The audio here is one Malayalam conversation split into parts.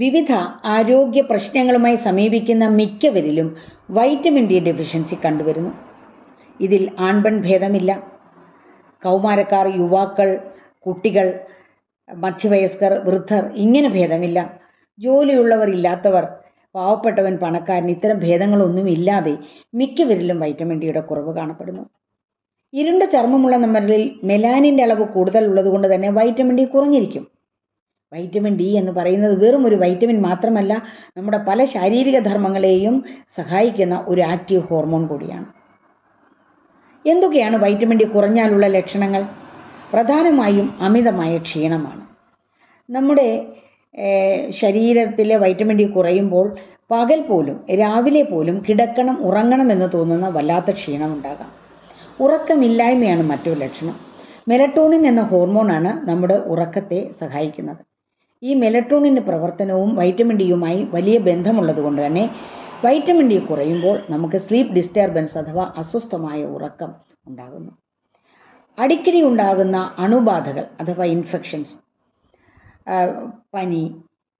വിവിധ ആരോഗ്യ പ്രശ്നങ്ങളുമായി സമീപിക്കുന്ന മിക്കവരിലും വൈറ്റമിൻ ഡി ഡെഫിഷ്യൻസി കണ്ടുവരുന്നു. ഇതിൽ ആൺപെൺ ഭേദമില്ല. കൗമാരക്കാർ, യുവാക്കൾ, കുട്ടികൾ, മധ്യവയസ്കർ, വൃദ്ധർ ഇങ്ങനെ ഭേദമില്ല. ജോലിയുള്ളവർ, ഇല്ലാത്തവർ, പാവപ്പെട്ടവൻ, പണക്കാരൻ, ഇത്തരം ഭേദങ്ങളൊന്നുമില്ലാതെ മിക്കവരിലും വൈറ്റമിൻ ഡിയുടെ കുറവ് കാണപ്പെടുന്നു. ഇരുണ്ട ചർമ്മമുള്ള നമ്മളിൽ മെലാനിൻ്റെ അളവ് കൂടുതൽ ഉള്ളതുകൊണ്ട് തന്നെ വൈറ്റമിൻ ഡി കുറഞ്ഞിരിക്കും. വൈറ്റമിൻ ഡി എന്ന് പറയുന്നത് വെറും ഒരു വൈറ്റമിൻ മാത്രമല്ല, നമ്മുടെ പല ശാരീരിക ധർമ്മങ്ങളെയും സഹായിക്കുന്ന ഒരു ആക്റ്റീവ് ഹോർമോൺ കൂടിയാണ്. എന്തൊക്കെയാണ് വൈറ്റമിൻ ഡി കുറഞ്ഞാലുള്ള ലക്ഷണങ്ങൾ? പ്രധാനമായും അമിതമായ ക്ഷീണമാണ്. നമ്മുടെ ശരീരത്തിലെ വൈറ്റമിൻ ഡി കുറയുമ്പോൾ പകൽ പോലും, രാവിലെ പോലും കിടക്കണം, ഉറങ്ങണം എന്ന് തോന്നുന്ന വല്ലാത്ത ക്ഷീണമുണ്ടാകാം. ഉറക്കമില്ലായ്മയാണ് മറ്റൊരു ലക്ഷണം. മെലറ്റോണിൻ എന്ന ഹോർമോണാണ് നമ്മുടെ ഉറക്കത്തെ സഹായിക്കുന്നത്. ഈ മെലറ്റോണിൻ്റെ പ്രവർത്തനവും വൈറ്റമിൻ ഡിയുമായി വലിയ ബന്ധമുള്ളതുകൊണ്ട് തന്നെ വൈറ്റമിൻ ഡി കുറയുമ്പോൾ നമുക്ക് സ്ലീപ്പ് ഡിസ്റ്റർബൻസ് അഥവാ അസ്വസ്ഥമായ ഉറക്കം ഉണ്ടാകുന്നു. അടിക്കടി ഉണ്ടാകുന്ന അണുബാധകൾ അഥവാ ഇൻഫെക്ഷൻസ്, പനി,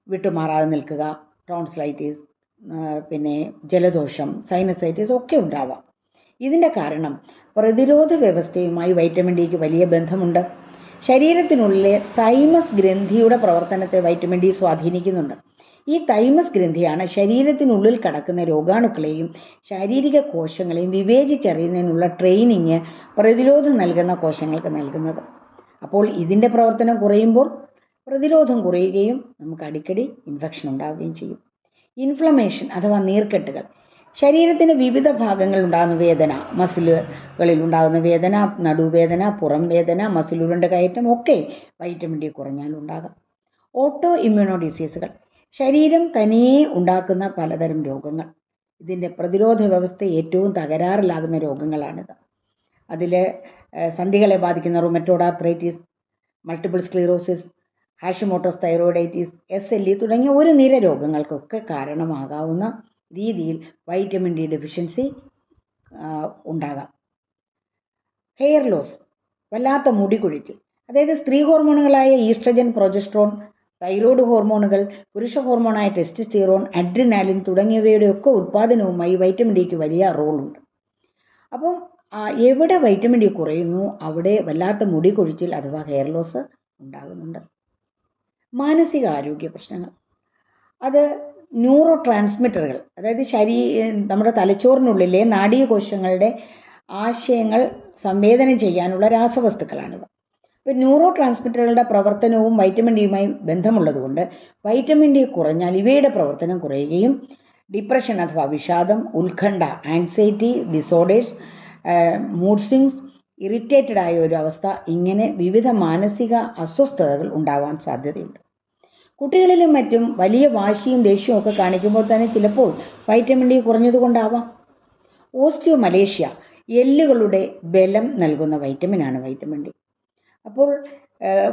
വിട്ടുമാറാതെ നിൽക്കുക, ടോൺസിലൈറ്റിസ്, പിന്നെ ജലദോഷം, സൈനസൈറ്റിസ് ഒക്കെ ഉണ്ടാവാം. ഇതിൻ്റെ കാരണം പ്രതിരോധ വ്യവസ്ഥയുമായി വൈറ്റമിൻ ഡിക്ക് വലിയ ബന്ധമുണ്ട്. ശരീരത്തിനുള്ളിലെ തൈമസ് ഗ്രന്ഥിയുടെ പ്രവർത്തനത്തെ വൈറ്റമിൻ ഡി സ്വാധീനിക്കുന്നുണ്ട്. ഈ തൈമസ് ഗ്രന്ഥിയാണ് ശരീരത്തിനുള്ളിൽ കടക്കുന്ന രോഗാണുക്കളെയും ശാരീരിക കോശങ്ങളെയും വിവേചിച്ചറിയുന്നതിനുള്ള ട്രെയിനിങ് പ്രതിരോധം നൽകുന്ന കോശങ്ങൾക്ക് നൽകുന്നത്. അപ്പോൾ ഇതിൻ്റെ പ്രവർത്തനം കുറയുമ്പോൾ പ്രതിരോധം കുറയുകയും നമുക്ക് അടിക്കടി ഇൻഫെക്ഷൻ ഉണ്ടാവുകയും ചെയ്യും. ഇൻഫ്ലമേഷൻ അഥവാ നീർക്കെട്ടുകൾ, ശരീരത്തിൻ്റെ വിവിധ ഭാഗങ്ങളിൽ ഉണ്ടാകുന്ന വേദന, മസിലുകളിൽ ഉണ്ടാകുന്ന വേദന, നടുവേദന, പുറം വേദന, മസിലുകളുടെ കയറ്റം ഒക്കെ വൈറ്റമിൻ ഡി കുറഞ്ഞാൽ ഉണ്ടാകാം. ഓട്ടോ ഇമ്മ്യൂണോ ഡിസീസുകൾ, ശരീരം തനിയെ ഉണ്ടാക്കുന്ന പലതരം രോഗങ്ങൾ. ഇതിൻ്റെ പ്രതിരോധ വ്യവസ്ഥ ഏറ്റവും തകരാറിലാകുന്ന രോഗങ്ങളാണിത്. അതിൽ സന്ധികളെ ബാധിക്കുന്ന rheumatoid arthritis, multiple sclerosis, Hashimoto's thyroiditis, SLE തുടങ്ങിയ ഒരു നിര രോഗങ്ങൾക്കൊക്കെ കാരണമാകാവുന്ന രീതിയിൽ വൈറ്റമിൻ ഡി ഡെഫിഷ്യൻസി ഉണ്ടാകാം. ഹെയർ ലോസ്, വല്ലാത്ത മുടി കൊഴിച്ചിൽ, അതായത് സ്ത്രീ ഹോർമോണുകളായ ഈസ്ട്രജൻ, പ്രൊജസ്ട്രോൺ, തൈറോയ്ഡ് ഹോർമോണുകൾ, പുരുഷ ഹോർമോണായ ടെസ്റ്റോസ്റ്റിറോൺ, അഡ്രിനാലിൻ തുടങ്ങിയവയുടെ ഒക്കെ ഉൽപ്പാദനവുമായി വൈറ്റമിൻ ഡിക്ക് വലിയ റോളുണ്ട്. അപ്പം എവിടെ വൈറ്റമിൻ ഡി കുറയുന്നു അവിടെ വല്ലാത്ത മുടി കൊഴിച്ചിൽ അഥവാ ഹെയർ ലോസ് ഉണ്ടാകുന്നുണ്ട്. മാനസിക ആരോഗ്യ പ്രശ്നങ്ങൾ, അത് ന്യൂറോ ട്രാൻസ്മിറ്ററുകൾ, അതായത് നമ്മുടെ തലച്ചോറിനുള്ളിലെ നാഡീകോശങ്ങളുടെ ആശയങ്ങൾ സംവേദനം ചെയ്യാനുള്ള രാസവസ്തുക്കളാണിവ. ഇപ്പോൾ ന്യൂറോ ട്രാൻസ്മിറ്ററുകളുടെ പ്രവർത്തനവും വൈറ്റമിൻ ഡിയുമായി ബന്ധമുള്ളതുകൊണ്ട് വൈറ്റമിൻ ഡി കുറഞ്ഞാൽ ഇവയുടെ പ്രവർത്തനം കുറയുകയും ഡിപ്രഷൻ അഥവാ വിഷാദം, ഉത്കണ്ഠ, anxiety disorders, mood swings, irritated ആയ ഒരു അവസ്ഥ, ഇങ്ങനെ വിവിധ മാനസിക അസ്വസ്ഥതകൾ ഉണ്ടാവാൻ സാധ്യതയുണ്ട്. കുട്ടികളിലും മറ്റും വലിയ വാശിയും ദേഷ്യവും ഒക്കെ കാണിക്കുമ്പോൾ തന്നെ ചിലപ്പോൾ വൈറ്റമിൻ ഡി കുറഞ്ഞതുകൊണ്ടാവാം. ഓസ്റ്റിയോമലേഷ്യ, എല്ലുകളുടെ ബലം നൽകുന്ന വൈറ്റമിനാണ് വൈറ്റമിൻ ഡി. അപ്പോൾ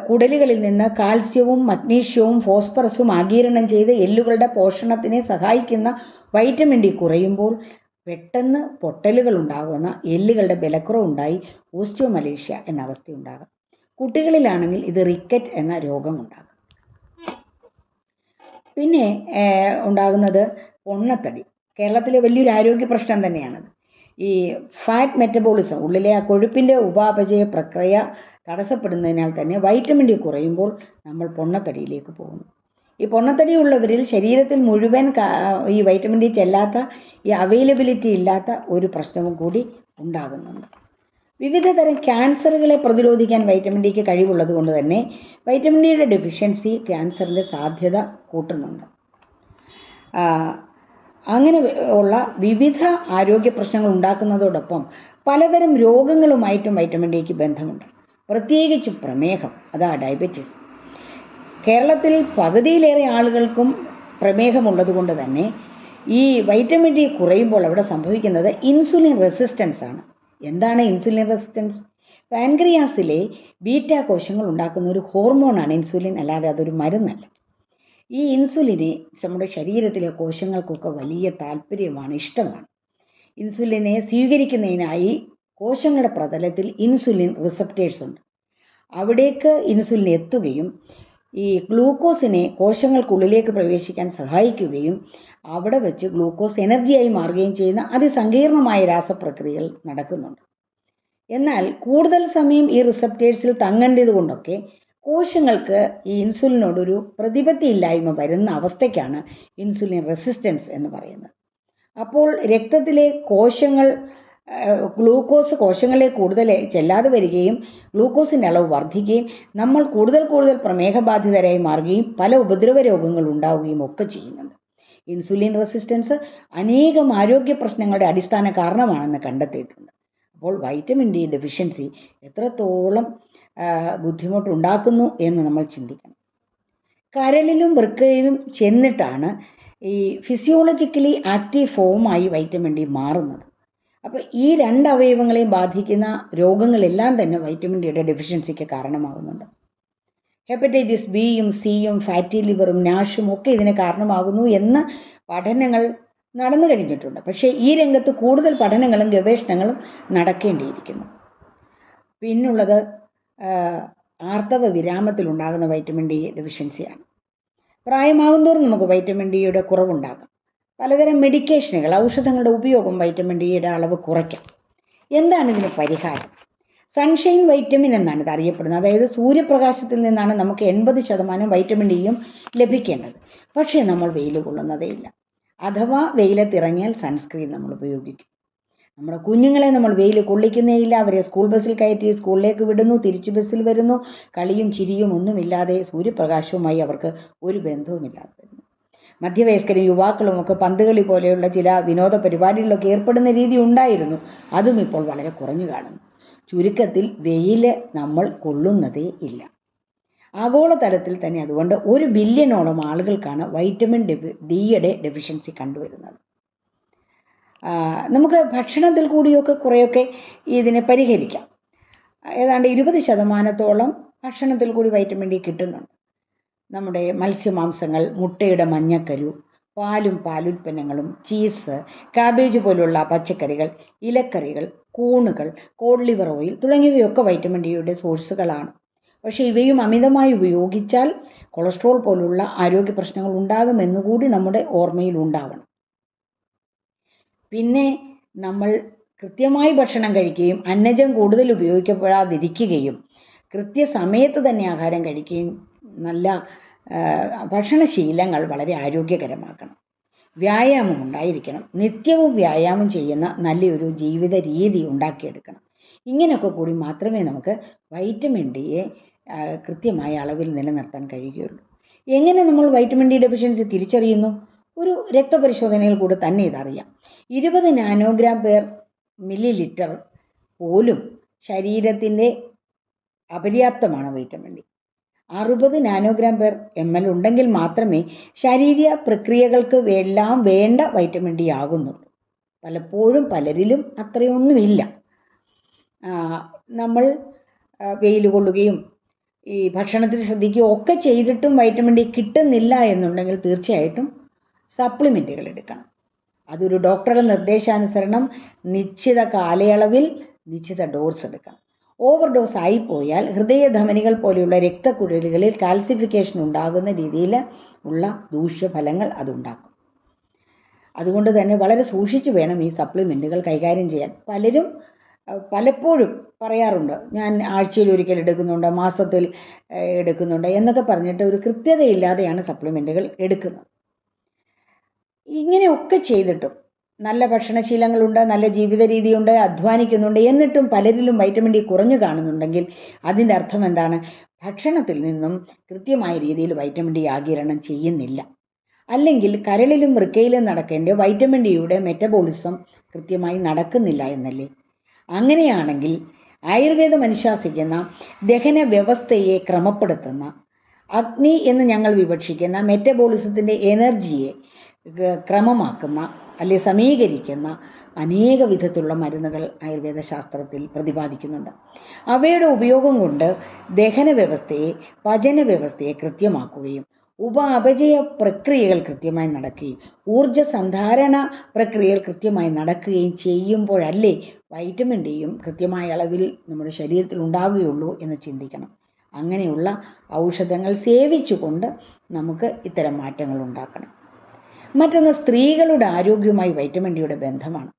കുടലുകളിൽ നിന്ന് കാൽസ്യവും മഗ്നീഷ്യവും ഫോസ്ഫറസും ആഗിരണം ചെയ്ത് എല്ലുകളുടെ പോഷണത്തിനെ സഹായിക്കുന്ന വൈറ്റമിൻ ഡി കുറയുമ്പോൾ പെട്ടെന്ന് പൊട്ടലുകൾ ഉണ്ടാകുന്ന, എല്ലുകളുടെ ബലക്കുറവുണ്ടായി ഓസ്റ്റിയോമലേഷ്യ എന്ന അവസ്ഥയുണ്ടാകാം. കുട്ടികളിലാണെങ്കിൽ ഇത് റിക്കറ്റ് എന്ന രോഗമുണ്ടാകും. പിന്നെ ഉണ്ടാകുന്നത് പൊണ്ണത്തടി. കേരളത്തിലെ വലിയൊരു ആരോഗ്യ പ്രശ്നം തന്നെയാണത്. ഈ ഫാറ്റ് മെറ്റബോളിസം, ഉള്ളിലെ ആ കൊഴുപ്പിൻ്റെ ഉപാപചയ പ്രക്രിയ തടസ്സപ്പെടുന്നതിനാൽ തന്നെ വൈറ്റമിൻ ഡി കുറയുമ്പോൾ നമ്മൾ പൊണ്ണത്തടിയിലേക്ക് പോകുന്നു. ഈ പൊണ്ണത്തടിയുള്ളവരിൽ ശരീരത്തിൽ മുഴുവൻ ഈ വൈറ്റമിൻ ഡി ചെല്ലാത്ത, ഈ അവൈലബിലിറ്റി ഇല്ലാത്ത ഒരു പ്രശ്നവും കൂടി ഉണ്ടാകുന്നുണ്ട്. വിവിധ തരം ക്യാൻസറുകളെ പ്രതിരോധിക്കാൻ വൈറ്റമിൻ ഡിക്ക് കഴിവുള്ളത് കൊണ്ട് തന്നെ വൈറ്റമിൻ ഡിയുടെ ഡെഫിഷ്യൻസി ക്യാൻസറിൻ്റെ സാധ്യത കൂട്ടുന്നുണ്ട്. അങ്ങനെ ഉള്ള വിവിധ ആരോഗ്യ പ്രശ്നങ്ങൾ ഉണ്ടാക്കുന്നതോടൊപ്പം പലതരം രോഗങ്ങളുമായിട്ടും വൈറ്റമിൻ ഡിക്ക് ബന്ധമുണ്ട്. പ്രത്യേകിച്ചും പ്രമേഹം, അതാ ഡയബറ്റീസ്. കേരളത്തിൽ പകുതിയിലേറെ ആളുകൾക്കും പ്രമേഹമുള്ളത് കൊണ്ട് തന്നെ ഈ വൈറ്റമിൻ ഡി കുറയുമ്പോൾ അവിടെ സംഭവിക്കുന്നത് ഇൻസുലിൻ റെസിസ്റ്റൻസ് ആണ്. എന്താണ് ഇൻസുലിൻ റെസിസ്റ്റൻസ്? പാൻക്രിയാസിലെ ബീറ്റാ കോശങ്ങൾ ഉണ്ടാക്കുന്ന ഒരു ഹോർമോണാണ് ഇൻസുലിൻ, അല്ലാതെ അതൊരു മരുന്നല്ല. ഈ ഇൻസുലിനെ നമ്മുടെ ശരീരത്തിലെ കോശങ്ങൾക്കൊക്കെ വലിയ താല്പര്യമാണ്, ഇഷ്ടമാണ്. ഇൻസുലിനെ സ്വീകരിക്കുന്നതിനായി കോശങ്ങളുടെ പ്രതലത്തിൽ ഇൻസുലിൻ റിസപ്റ്റേഴ്സ് ഉണ്ട്. അവിടേക്ക് ഇൻസുലിൻ എത്തുകയും ഈ ഗ്ലൂക്കോസിനെ കോശങ്ങൾക്കുള്ളിലേക്ക് പ്രവേശിക്കാൻ സഹായിക്കുകയും അവിടെ വെച്ച് ഗ്ലൂക്കോസ് എനർജിയായി മാറുകയും ചെയ്യുന്ന അതിസങ്കീർണമായ രാസപ്രക്രിയകൾ നടക്കുന്നുണ്ട്. എന്നാൽ കൂടുതൽ സമയം ഈ റിസപ്റ്റേഴ്സിൽ തങ്ങേണ്ടത് കൊണ്ടൊക്കെ കോശങ്ങൾക്ക് ഈ ഇൻസുലിനോടൊരു പ്രതിപത്തിയില്ലായ്മ വരുന്ന അവസ്ഥയ്ക്കാണ് ഇൻസുലിൻ റെസിസ്റ്റൻസ് എന്ന് പറയുന്നത്. അപ്പോൾ രക്തത്തിലെ ഗ്ലൂക്കോസ് കോശങ്ങളിലേക്ക് കൂടുതൽ ചെല്ലാതെ വരികയും ഗ്ലൂക്കോസിൻ്റെ അളവ് വർദ്ധിക്കുകയും നമ്മൾ കൂടുതൽ പ്രമേഹബാധിതരായി മാറുകയും പല ഉപദ്രവ രോഗങ്ങൾ ഉണ്ടാവുകയും ഒക്കെ ചെയ്യുന്നുണ്ട്. ഇൻസുലിൻ റെസിസ്റ്റൻസ് അനേകം ആരോഗ്യ പ്രശ്നങ്ങളുടെ അടിസ്ഥാന കാരണമാണെന്ന് കണ്ടെത്തിയിട്ടുണ്ട്. അപ്പോൾ വൈറ്റമിൻ ഡി ഡെഫിഷ്യൻസി എത്രത്തോളം ബുദ്ധിമുട്ടുണ്ടാക്കുന്നു എന്ന് നമ്മൾ ചിന്തിക്കണം. കരളിലും വൃക്കയിലും ചെന്നിട്ടാണ് ഈ ഫിസിയോളജിക്കലി ആക്റ്റീവ് ഫോമായി വൈറ്റമിൻ ഡി മാറുന്നത്. അപ്പോൾ ഈ 2 അവയവങ്ങളെയും ബാധിക്കുന്ന രോഗങ്ങളെല്ലാം തന്നെ വൈറ്റമിൻ ഡിയുടെ ഡെഫിഷ്യൻസിക്ക് കാരണമാകുന്നുണ്ട്. ഹെപ്പറ്റൈറ്റിസ് ബിയും സിയും ഫാറ്റി ലിവറും നാഷും ഒക്കെ ഇതിന് കാരണമാകുന്നു എന്ന് പഠനങ്ങൾ നടന്നു കഴിഞ്ഞിട്ടുണ്ട്. പക്ഷേ ഈ രംഗത്ത് കൂടുതൽ പഠനങ്ങളും ഗവേഷണങ്ങളും നടക്കേണ്ടിയിരിക്കുന്നു. പിന്നുള്ളത് ആർത്തവ വിരാമത്തിലുണ്ടാകുന്ന വൈറ്റമിൻ ഡി ഡെഫിഷ്യൻസിയാണ്. പ്രായമാകുന്തോറും നമുക്ക് വൈറ്റമിൻ ഡിയുടെ കുറവുണ്ടാകാം. പലതരം മെഡിക്കേഷനുകൾ, ഔഷധങ്ങളുടെ ഉപയോഗം വൈറ്റമിൻ ഡിയുടെ അളവ് കുറയ്ക്കാം. എന്താണ് ഇതിന് പരിഹാരം? സൺഷൈൻ വൈറ്റമിൻ എന്നാണ് ഇത് അറിയപ്പെടുന്നത്. അതായത് സൂര്യപ്രകാശത്തിൽ നിന്നാണ് നമുക്ക് 80% വൈറ്റമിൻ ഡിയും ലഭിക്കേണ്ടത്. പക്ഷേ നമ്മൾ വെയിൽ കൊള്ളുന്നതേ ഇല്ല. അഥവാ വെയിലത്തിറങ്ങിയാൽ സൺസ്ക്രീൻ നമ്മൾ ഉപയോഗിക്കും. നമ്മുടെ കുഞ്ഞുങ്ങളെ നമ്മൾ വെയിൽ കൊള്ളിക്കുന്നേയില്ല. അവരെ സ്കൂൾ ബസ്സിൽ കയറ്റി സ്കൂളിലേക്ക് വിടുന്നു, തിരിച്ചു ബസ്സിൽ വരുന്നു. കളിയും ചിരിയും ഒന്നുമില്ലാതെ സൂര്യപ്രകാശവുമായി അവർക്ക് ഒരു ബന്ധവുമില്ലാതെ വരുന്നു. മധ്യവയസ്കരും യുവാക്കളും ഒക്കെ പന്തുകളി പോലെയുള്ള ചില വിനോദ പരിപാടികളിലൊക്കെ ഏർപ്പെടുന്ന രീതി ഉണ്ടായിരുന്നു. അതും ഇപ്പോൾ വളരെ കുറഞ്ഞു കാണുന്നു. ചുരുക്കത്തിൽ വെയിൽ നമ്മൾ കൊള്ളുന്നതേ ഇല്ല. ആഗോളതലത്തിൽ തന്നെ അതുകൊണ്ട് 1 ബില്യണോളം ആളുകൾക്കാണ് വൈറ്റമിൻ ഡിയുടെ ഡെഫിഷ്യൻസി കണ്ടുവരുന്നത്. നമുക്ക് ഭക്ഷണത്തിൽ കൂടിയൊക്കെ കുറേയൊക്കെ ഇതിനെ പരിഹരിക്കാം. ഏതാണ്ട് 20% ഭക്ഷണത്തിൽ കൂടി വൈറ്റമിൻ ഡി കിട്ടുന്നുണ്ട്. നമ്മുടെ മത്സ്യമാംസങ്ങൾ, മുട്ടയുടെ മഞ്ഞക്കരു, പാലും പാലുൽപ്പന്നങ്ങളും, ചീസ്, കാബേജ് പോലുള്ള പച്ചക്കറികൾ, ഇലക്കറികൾ, കൂണുകൾ, കോഡ് ലിവർ ഓയിൽ തുടങ്ങിയവയൊക്കെ വൈറ്റമിൻ ഡിയുടെ സോഴ്സുകളാണ്. പക്ഷേ ഇവയും അമിതമായി ഉപയോഗിച്ചാൽ കൊളസ്ട്രോൾ പോലുള്ള ആരോഗ്യ പ്രശ്നങ്ങൾ ഉണ്ടാകുമെന്നുകൂടി നമ്മുടെ ഓർമ്മയിൽ ഉണ്ടാവണം. പിന്നെ നമ്മൾ കൃത്യമായി ഭക്ഷണം കഴിക്കുകയും അന്നജം കൂടുതൽ ഉപയോഗിക്കപ്പെടാതിരിക്കുകയും കൃത്യസമയത്ത് തന്നെ ആഹാരം കഴിക്കുകയും നല്ല ഭക്ഷണശീലങ്ങൾ വളരെ ആരോഗ്യകരമാക്കണം. വ്യായാമം ഉണ്ടായിരിക്കണം. നിത്യവും വ്യായാമം ചെയ്യുന്ന നല്ലൊരു ജീവിത രീതി ഉണ്ടാക്കിയെടുക്കണം. ഇങ്ങനെയൊക്കെ കൂടി മാത്രമേ നമുക്ക് വൈറ്റമിൻ ഡിയെ കൃത്യമായ അളവിൽ നിലനിർത്താൻ കഴിയുകയുള്ളൂ. എങ്ങനെ നമ്മൾ വൈറ്റമിൻ ഡി ഡെഫിഷ്യൻസി തിരിച്ചറിയുന്നു? ഒരു രക്തപരിശോധനയിൽ കൂടെ തന്നെ ഇതറിയാം. 20 നാനോഗ്രാം പെർ മില്ലി പോലും ശരീരത്തിൻ്റെ അപര്യാപ്തമാണ് vitamin D. 60 nanogram per ml ഉണ്ടെങ്കിൽ മാത്രമേ ശാരീരിക പ്രക്രിയകൾക്ക് എല്ലാം വേണ്ട വൈറ്റമിൻ ഡി ആകുന്നുള്ളൂ. പലപ്പോഴും പലരിലും അത്രയൊന്നുമില്ല. നമ്മൾ വെയിൽ കൊള്ളുകയും ഈ ഭക്ഷണത്തിൽ ശ്രദ്ധിക്കുകയും ഒക്കെ ചെയ്തിട്ടും വൈറ്റമിൻ ഡി കിട്ടുന്നില്ല എന്നുണ്ടെങ്കിൽ തീർച്ചയായിട്ടും സപ്ലിമെൻറ്റുകൾ എടുക്കണം. അതൊരു ഡോക്ടറുടെ നിർദ്ദേശാനുസരണം നിശ്ചിത കാലയളവിൽ നിശ്ചിത ഡോസ് എടുക്കണം. ഓവർ ഡോസ് ആയിപ്പോയാൽ ഹൃദയധമനികൾ പോലെയുള്ള രക്തക്കുഴലുകളിൽ കാൽസിഫിക്കേഷൻ ഉണ്ടാകുന്ന രീതിയിൽ ഉള്ള ദൂഷ്യഫലങ്ങൾ അതുണ്ടാക്കും. അതുകൊണ്ട് തന്നെ വളരെ സൂക്ഷിച്ചു വേണം ഈ സപ്ലിമെൻറ്റുകൾ കൈകാര്യം ചെയ്യാൻ. പലപ്പോഴും പറയാറുണ്ട്, ഞാൻ ആഴ്ചയിൽ ഒരിക്കൽ എടുക്കുന്നുണ്ട്, മാസത്തിൽ എടുക്കുന്നുണ്ട് എന്നൊക്കെ പറഞ്ഞിട്ട് ഒരു കൃത്യതയില്ലാതെയാണ് സപ്ലിമെൻറ്റുകൾ എടുക്കുന്നത്. ഇങ്ങനെയൊക്കെ ചെയ്തിട്ടും നല്ല ഭക്ഷണശീലങ്ങളുണ്ട്, നല്ല ജീവിത രീതിയുണ്ട്, അധ്വാനിക്കുന്നുണ്ട്, എന്നിട്ടും പലരിലും വൈറ്റമിൻ ഡി കുറഞ്ഞു കാണുന്നുണ്ടെങ്കിൽ അതിൻ്റെ അർത്ഥം എന്താണ്? ഭക്ഷണത്തിൽ നിന്നും കൃത്യമായ രീതിയിൽ വൈറ്റമിൻ ഡി ആഗിരണം ചെയ്യുന്നില്ല. അല്ലെങ്കിൽ കരളിലും വൃക്കയിലും നടക്കേണ്ട വൈറ്റമിൻ ഡിയുടെ മെറ്റബോളിസം കൃത്യമായി നടക്കുന്നില്ല എന്നല്ലേ? അങ്ങനെയാണെങ്കിൽ ആയുർവേദം അനുശാസിക്കുന്ന ദഹന വ്യവസ്ഥയെ ക്രമപ്പെടുത്തുന്ന, അഗ്നി എന്ന് ഞങ്ങൾ വിവക്ഷിക്കുന്ന മെറ്റബോളിസത്തിൻ്റെ എനർജിയെ ക്രമമാക്കുന്ന അല്ലെങ്കിൽ സമീകരിക്കുന്ന അനേക വിധത്തിലുള്ള മരുന്നുകൾ ആയുർവേദ ശാസ്ത്രത്തിൽ പ്രതിപാദിക്കുന്നുണ്ട്. അവയുടെ ഉപയോഗം കൊണ്ട് ദഹന വ്യവസ്ഥയെ, പചന വ്യവസ്ഥയെ കൃത്യമാക്കുകയും അപചയ പ്രക്രിയകൾ കൃത്യമായി നടക്കുകയും ഊർജ്ജ സന്ധാരണ പ്രക്രിയകൾ കൃത്യമായി നടക്കുകയും ചെയ്യുമ്പോഴല്ലേ വൈറ്റമിൻ ഡിയും കൃത്യമായ അളവിൽ നമ്മുടെ ശരീരത്തിൽ ഉണ്ടാകുകയുള്ളൂ എന്ന് ചിന്തിക്കണം. അങ്ങനെയുള്ള ഔഷധങ്ങൾ സേവിച്ചുകൊണ്ട് നമുക്ക് ഇത്തരം മാറ്റങ്ങൾ ഉണ്ടാക്കണം. മറ്റൊന്ന് സ്ത്രീകളുടെ ആരോഗ്യവുമായി വൈറ്റമിൻ ഡിയുടെ ബന്ധമാണ്.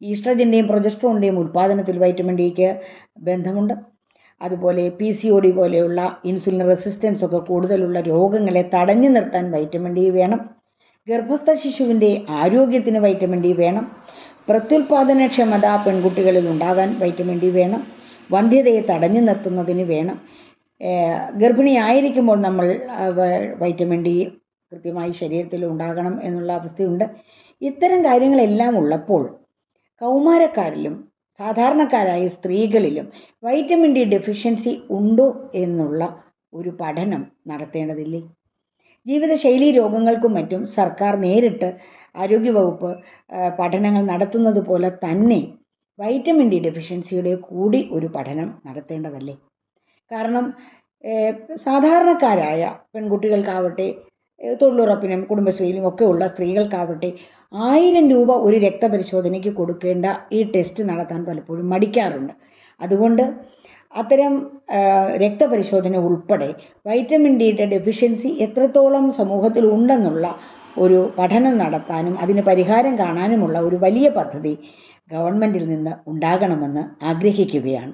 ഈസ്ട്രജൻ്റെയും പ്രൊജസ്ട്രോണിൻ്റെയും ഉൽപ്പാദനത്തിൽ വൈറ്റമിൻ ഡിക്ക് ബന്ധമുണ്ട്. അതുപോലെ PCOD പോലെയുള്ള ഇൻസുലിൻ റെസിസ്റ്റൻസ് ഒക്കെ കൂടുതലുള്ള രോഗങ്ങളെ തടഞ്ഞു നിർത്താൻ വൈറ്റമിൻ ഡി വേണം. ഗർഭസ്ഥ ശിശുവിൻ്റെ ആരോഗ്യത്തിന് വൈറ്റമിൻ ഡി വേണം. പ്രത്യുൽപാദനക്ഷമത പെൺകുട്ടികളിൽ ഉണ്ടാകാൻ വൈറ്റമിൻ ഡി വേണം. വന്ധ്യതയെ തടഞ്ഞു നിർത്തുന്നതിന് വേണം. ഗർഭിണിയായിരിക്കുമ്പോൾ നമ്മൾ വൈറ്റമിൻ ഡി കൃത്യമായി ശരീരത്തിൽ ഉണ്ടാകണം എന്നുള്ള അവസ്ഥയുണ്ട്. ഇത്തരം കാര്യങ്ങളെല്ലാം ഉള്ളപ്പോൾ കൗമാരക്കാരിലും സാധാരണക്കാരായ സ്ത്രീകളിലും വൈറ്റമിൻ ഡി ഡെഫിഷ്യൻസി ഉണ്ടോ എന്നുള്ള ഒരു പഠനം നടത്തേണ്ടതില്ലേ? ജീവിതശൈലി രോഗങ്ങൾക്കും മറ്റും സർക്കാർ നേരിട്ട് ആരോഗ്യവകുപ്പ് പഠനങ്ങൾ നടത്തുന്നത് പോലെ തന്നെ വൈറ്റമിൻ ഡി ഡെഫിഷ്യൻസിയുടെ കൂടി ഒരു പഠനം നടത്തേണ്ടതല്ലേ? കാരണം സാധാരണക്കാരായ പെൺകുട്ടികൾക്കാവട്ടെ, തൊഴിലുറപ്പിനും കുടുംബശ്രീയിലും ഒക്കെ ഉള്ള സ്ത്രീകൾക്കാവട്ടെ 1000 രൂപ ഒരു രക്തപരിശോധനയ്ക്ക് കൊടുക്കേണ്ട ഈ ടെസ്റ്റ് നടത്താൻ പലപ്പോഴും മടിക്കാറുണ്ട്. അതുകൊണ്ട് അത്തരം രക്തപരിശോധന ഉൾപ്പെടെ വൈറ്റമിൻ ഡിയുടെ ഡെഫിഷ്യൻസി എത്രത്തോളം സമൂഹത്തിൽ ഉണ്ടെന്നുള്ള ഒരു പഠനം നടത്താനും അതിന് പരിഹാരം കാണാനുമുള്ള ഒരു വലിയ പദ്ധതി ഗവൺമെൻറ്റിൽ നിന്ന് ഉണ്ടാകണമെന്ന് ആഗ്രഹിക്കുകയാണ്.